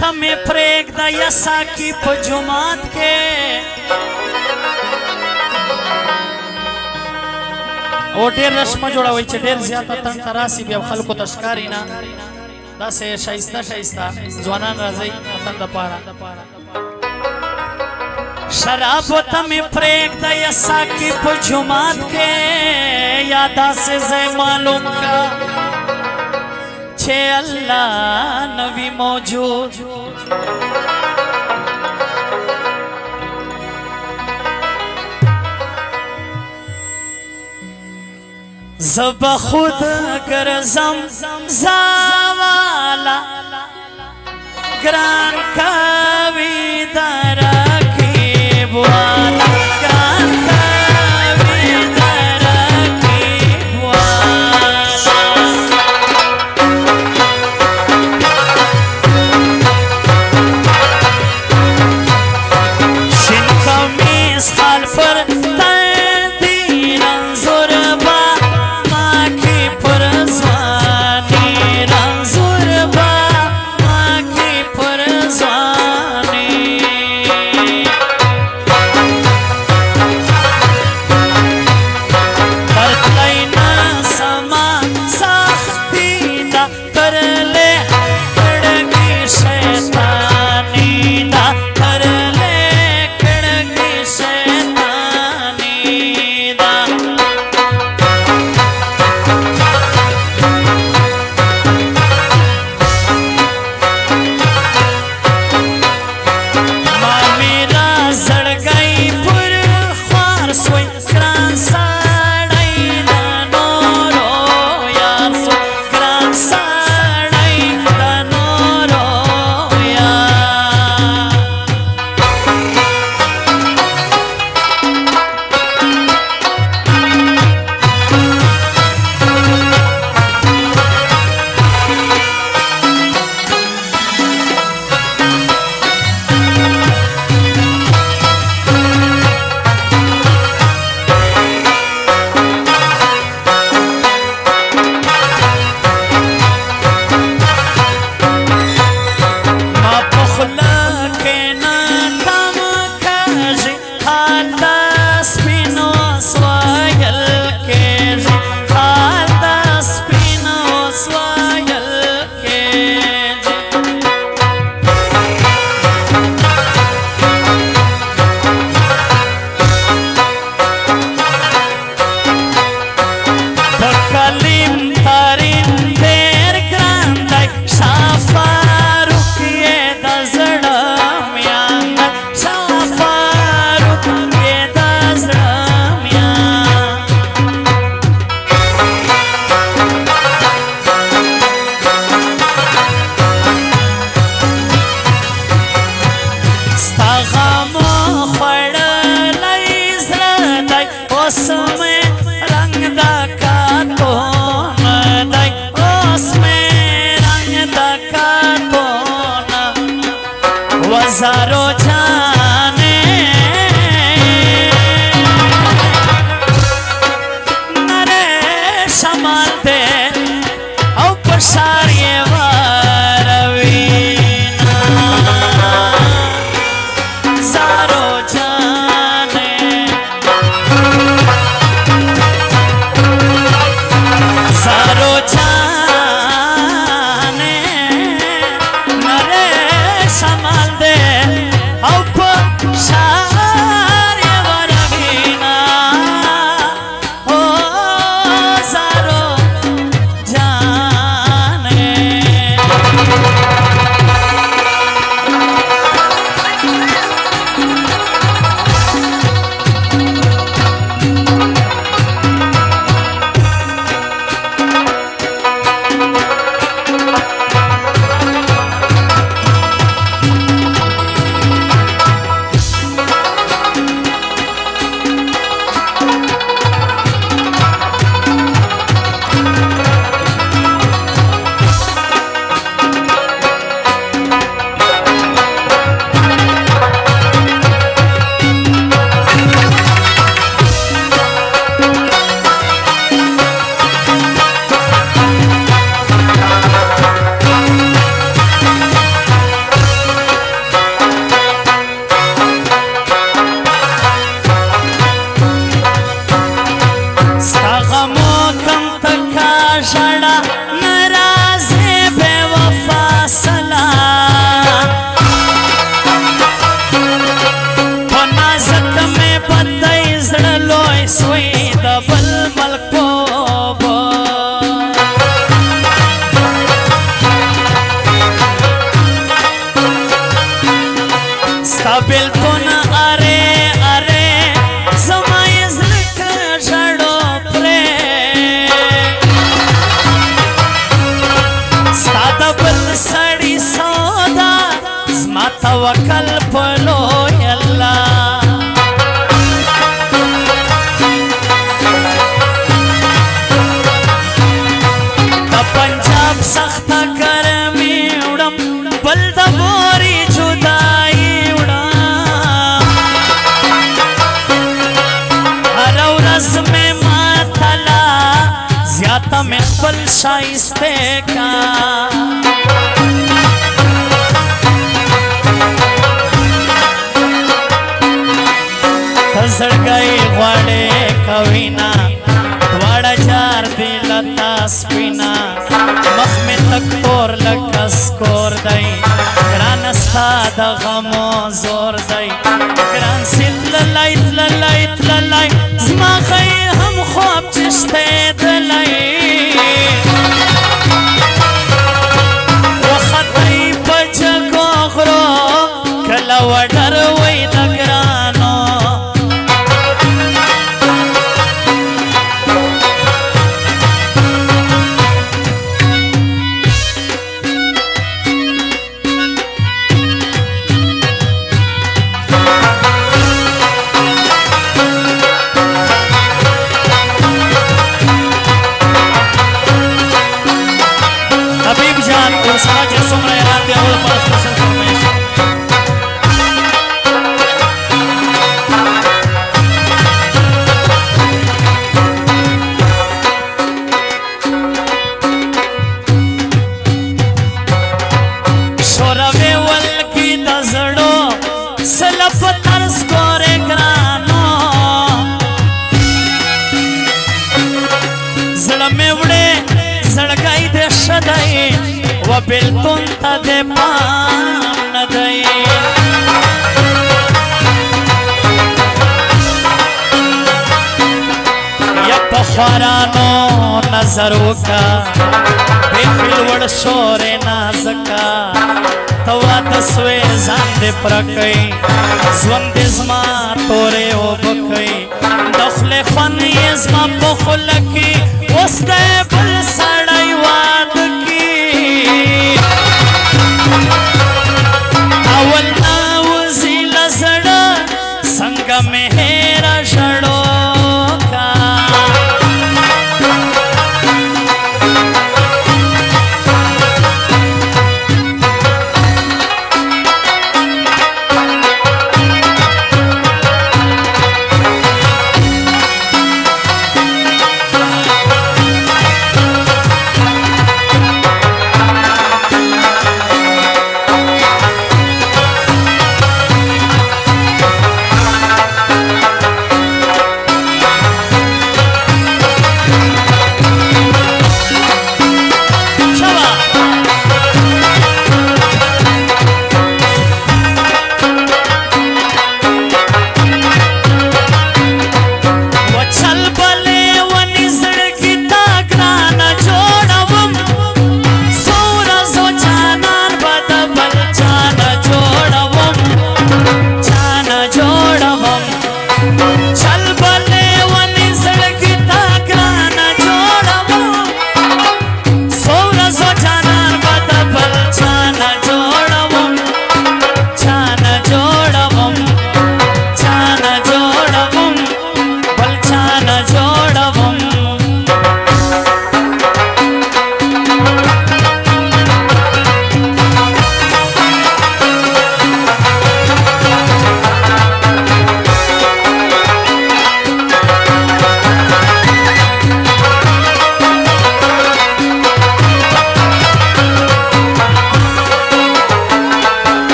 तमे प्रेग दा यसा की पजुमात के ओ ढेर रस्म जोड़ा हुई छे ढेर ज्यादा तन तरासी भी अब खलको तस्कारी ना दसे शाइस्ता शाइस्ता जवानान राजी तन द पारा शराब तमे प्रेग दा यसा की पजुमात के यादा से जय मालूम का छे अल्लाह नबी मौजूद जब खुद कर ज़वाला ग्रान कविदार की बुआला ग्रान कविदार की बुआला शिन कमीज खाल पर हजारों जाने नरे शमाल दे औ पसारिए वारवीना हजारों जाने हजारों जाने नरे शमाल दे توکل پلو یلا دا پنجاب سخت گرمی وړم بل د بوري جدائی وړم هر ورځ مې ماتلا زیاته مې خپل شایسته کا زړګي غواړې کوینا دواړه جار دی لتا سپینا مخ مې تک تور لکه سکور دی ګران ستا د غمو زور دی ګران سي تللی تللی تللی زما خی هم خواب چشته دلی وختې په جګو غرو کله وډر وی د ګرانو وبالتون تا دے پام ندائی یا پخوارانو نظرو کا بیخل وڑ شور نازکا توا دسوے زان دے پرکئی زون دے زما تورے او بکئی دخل خون یزما پخلکی وستے بل سڑائی واد اول ناوزی لزڑا سنگ مہیرا شڑو کا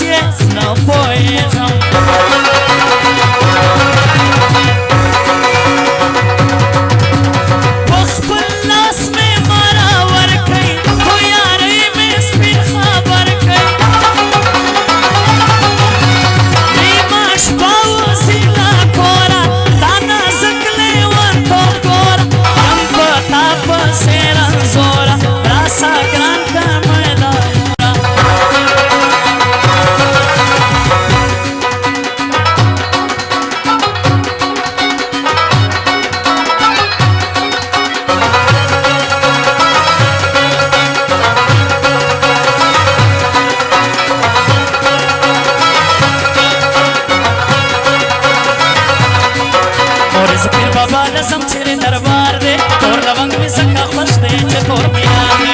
یې نه پوهېږم په خپل لاس مې مړه ورکئ خو یارۍ مې سپین خبر کئ نیمه شپه وځي له کوره دا نازک لیونتوب ګوره یم په تا پسې رنځوره راسه ګران که پیر بابا لازم چیرې دربار دی تور لونګ مې ځکه خوښ دی چې تور مې یار دی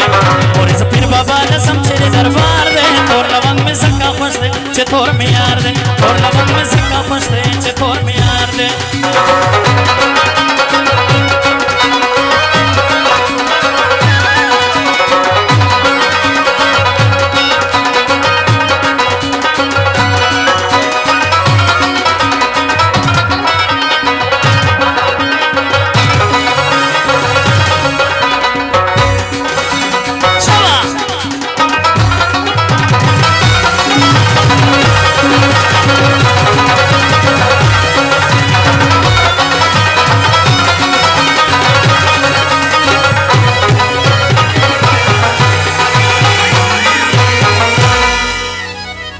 اورې زه پیر بابا لازم چیرې دربار دی تور لونګ مې ځکه خوښ دی چې تور مې یار دی تور لونګ مې ځکه خوښ دی چې تور مې یار دی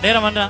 ډېره مننه